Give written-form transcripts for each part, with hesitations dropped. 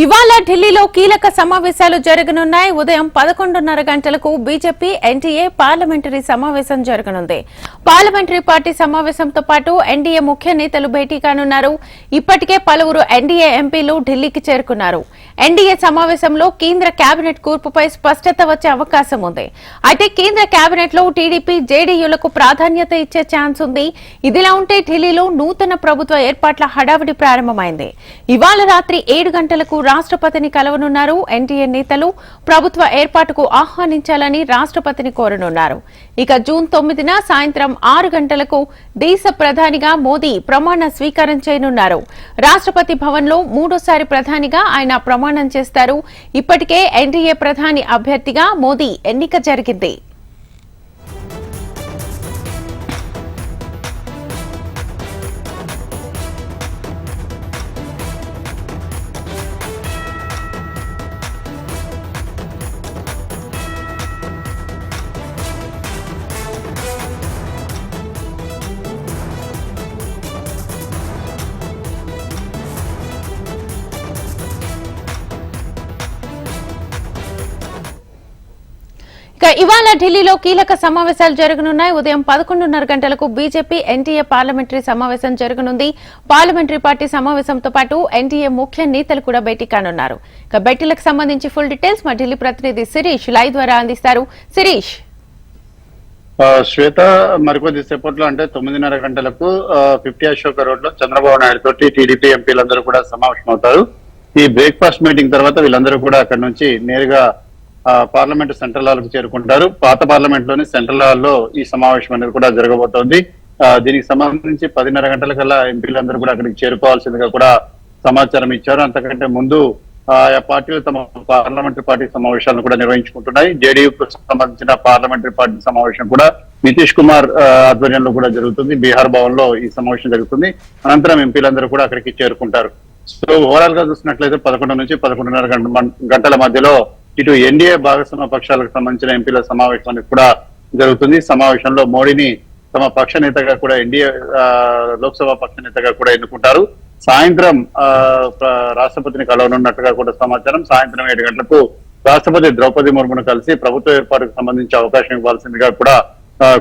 ఇవాళ ఢిల్లీలో కీలక సమావేశాలు జరగనున్నాయి. ఉదయం 11:30 గంటలకు బీజేపీ ఎన్డీఏ పార్లమెంటరీ సమావేశం జరగనుంది. పార్లమెంటరీ పార్టీ సమావేశంతో పాటు ఎన్డీఏ ముఖ్య నేతలు భేటీ కానున్నారు. ఇప్పటికే పలువురు ఎన్డీఏ ఎంపీలు ఢిల్లీకి చేరుకున్నారు. ఎన్డీఏ సమావేశంలో కేంద్ర కేబినెట్ కూర్పుపై స్పష్టత వచ్చే అవకాశం ఉంది. అయితే కేంద్ర కేబినెట్ లో టీడీపీ జేడీయూలకు ప్రాధాన్యత ఇచ్చే ఛాన్స్ ఉంది. ఇదిలా ఉంటే ఢిల్లీలో నూతన ప్రభుత్వ ఏర్పాట్ల హడావిడి ప్రారంభమైంది. ఇవాళ రాత్రి 7 గంటలకు రాష్ట్రపతిని కలవనున్నారు. ఎన్డీఏ నేతలు ప్రభుత్వ ఏర్పాటుకు ఆహ్వానించాలని రాష్ట్రపతిని కోరనున్నారు. ఇక జూన్ 9న సాయంత్రం 6 గంటలకు దేశ ప్రధానిగా మోదీ ప్రమాణ స్వీకారం చేయనున్నారు. రాష్ట్రపతి భవన్ లో మూడోసారి ప్రధానిగా ఆయన ప్రమాణం చేస్తారు. ఇప్పటికే ఎన్డీఏ ప్రధాని అభ్యర్థిగా మోదీ ఎన్నిక జరిగింది. ఇవాళ ఢిల్లీలో కీలక సమావేశాలు జరగనున్నాయి. ఉదయం 11:30 గంటలకు బీజేపీ ఎన్డీఏ పార్లమెంటరీ సమావేశం జరగనుంది. పార్లమెంటరీ పార్టీ సమావేశంతో పాటు ఎన్డీఏ ముఖ్య నేతలు కూడా భేటీ కానున్నారు. ఇక భేటీలకు సంబంధించి ఫుల్ డీటెయిల్స్ మా ఢిల్లీ ప్రతినిధి శిరీష్ లైవ్ ద్వారా అందిస్తారు. శిరీష్, శ్వేత, మరికొద్ది సేపట్లో అంటే 9:30 గంటలకు 50 అశోక రోడ్ లో చంద్రబాబు నాయుడు తోటి టీడీపీ ఎంపీలందరూ కూడా సమావేశం అవుతారు. ఈ బ్రేక్ఫాస్ట్ మీటింగ్ తర్వాత వీళ్ళందరూ కూడా అక్కడ నుంచి నేరుగా పార్లమెంట్ సెంట్రల్ హాల్ కు చేరుకుంటారు. పాత పార్లమెంట్ లోని సెంట్రల్ హాల్ లో ఈ సమావేశం అనేది కూడా జరగబోతోంది. దీనికి సంబంధించి 10:30 గంటలకల్లా ఎంపీలందరూ కూడా అక్కడికి చేరుకోవాల్సిందిగా కూడా సమాచారం ఇచ్చారు. అంతకంటే ముందు ఆయా పార్టీలు తమ పార్లమెంటరీ పార్టీ సమావేశాలను కూడా నిర్వహించుకుంటున్నాయి. జేడీయూకు సంబంధించిన పార్లమెంటరీ పార్టీ సమావేశం కూడా నితీష్ కుమార్ ఆధ్వర్యంలో కూడా జరుగుతుంది. బీహార్ భవన్ లో ఈ సమావేశం జరుగుతుంది. అనంతరం ఎంపీలందరూ కూడా అక్కడికి చేరుకుంటారు. సో ఓవరాల్ గా చూసినట్లయితే 11 నుంచి 11:30 గంటల మధ్యలో ఇటు ఎన్డీఏ భాగస్వామ్య పక్షాలకు సంబంధించిన ఎంపీల సమావేశం కూడా జరుగుతుంది. సమావేశంలో మోడీని తమ పక్ష నేతగా కూడా ఎన్డీఏ లోక్సభ పక్ష నేతగా కూడా ఎన్నుకుంటారు. సాయంత్రం రాష్ట్రపతిని కలవనున్నట్టుగా కూడా సమాచారం. సాయంత్రం 7 గంటలకు రాష్ట్రపతి ద్రౌపది ముర్మును కలిసి ప్రభుత్వ ఏర్పాటుకు సంబంధించి అవకాశం ఇవ్వాల్సిందిగా కూడా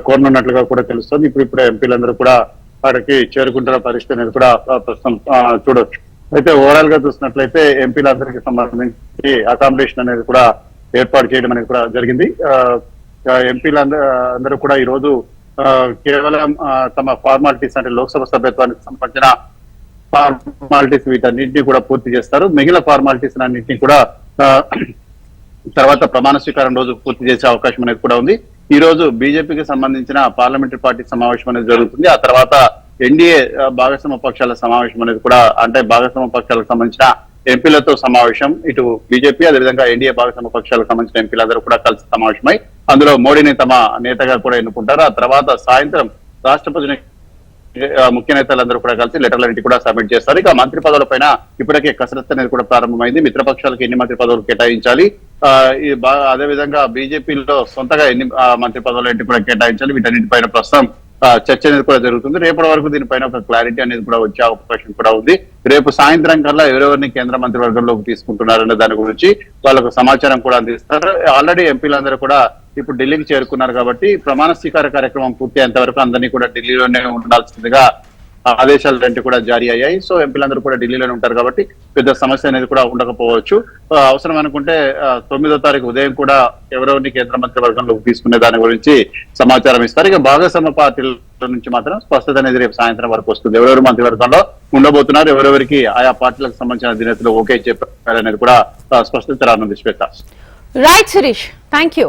కోరనున్నట్లుగా కూడా తెలుస్తుంది. ఇప్పుడు ఎంపీలందరూ కూడా అక్కడికి చేరుకుంటున్న పరిస్థితి అనేది కూడా ప్రస్తుతం చూడొచ్చు. అయితే ఓవరాల్ గా చూసినట్లయితే ఎంపీలందరికీ సంబంధించి అకామిడేషన్ అనేది కూడా ఏర్పాటు చేయడం అనేది కూడా జరిగింది. ఎంపీలందరూ కూడా ఈ రోజు కేవలం తమ ఫార్మాలిటీస్ అంటే లోక్సభ సభ్యత్వానికి సంబంధించిన ఫార్మాలిటీస్ వీటన్నింటినీ కూడా పూర్తి చేస్తారు. మిగిలిన ఫార్మాలిటీస్ అన్నింటినీ కూడా తర్వాత ప్రమాణ స్వీకారం రోజు పూర్తి చేసే అవకాశం అనేది కూడా ఉంది. ఈ రోజు బీజేపీకి సంబంధించిన పార్లమెంటరీ పార్టీ సమావేశం అనేది జరుగుతుంది. ఆ తర్వాత ఎన్డీఏ భాగస్వామ్య పక్షాల సమావేశం అనేది కూడా అంటే భాగస్వామ్య పక్షాలకు సంబంధించిన ఎంపీలతో సమావేశం. ఇటు బీజేపీ అదేవిధంగా ఎన్డీఏ భాగస్వామ్య పక్షాలకు సంబంధించిన ఎంపీలందరూ కూడా కలిసి సమావేశమై అందులో మోడీని తమ నేతగా కూడా ఎన్నుకుంటారు. ఆ తర్వాత సాయంత్రం రాష్ట్రపతిని ముఖ్య నేతలందరూ కూడా కలిసి లెటర్లన్నింటి కూడా సబ్మిట్ చేస్తారు. ఇక మంత్రి పదవుల పైన ఇప్పటికే కసరత్తు అనేది కూడా ప్రారంభమైంది. మిత్రపక్షాలకు ఎన్ని మంత్రి పదవులు కేటాయించాలి, అదేవిధంగా బీజేపీలో సొంతగా ఎన్ని మంత్రి పదవులు ఏంటి కూడా కేటాయించాలి, వీటన్నింటిపైన ప్రస్తుతం చర్చ అనేది కూడా జరుగుతుంది. రేపటి వరకు దీనిపైన ఒక క్లారిటీ అనేది కూడా వచ్చే అవకాశం కూడా ఉంది. రేపు సాయంత్రం కల్లా ఎవరెవరిని కేంద్ర మంత్రివర్గంలోకి తీసుకుంటున్నారనే దాని గురించి వాళ్ళకు సమాచారం కూడా అందిస్తారు. ఆల్రెడీ ఎంపీలందరూ కూడా ఇప్పుడు ఢిల్లీకి చేరుకున్నారు కాబట్టి ప్రమాణ స్వీకార కార్యక్రమం పూర్తి అయ్యేంత వరకు అందరినీ కూడా ఢిల్లీలోనే ఉండాల్సిందిగా ఆదేశాలు రెండు కూడా జారీ అయ్యాయి. సో ఎంపీలందరూ కూడా ఢిల్లీలోనే ఉంటారు కాబట్టి పెద్ద సమస్య అనేది కూడా ఉండకపోవచ్చు. అవసరం అనుకుంటే 9వ తారీఖు ఉదయం కూడా ఎవరెవరిని కేంద్ర మంత్రి వర్గంలోకి తీసుకునే దాని గురించి సమాచారం ఇస్తారు. ఇక భాగస్వామ్య పార్టీల నుంచి మాత్రం స్పష్టత అనేది రేపు సాయంత్రం వరకు వస్తుంది. ఎవరెవరు మంత్రివర్గంలో ఉండబోతున్నారు, ఎవరెవరికి ఆయా పార్టీలకు సంబంధించిన అధినేతలు ఓకే చెప్పారనేది కూడా స్పష్టత రానుంది. Shweta. Right Sirish, thank you.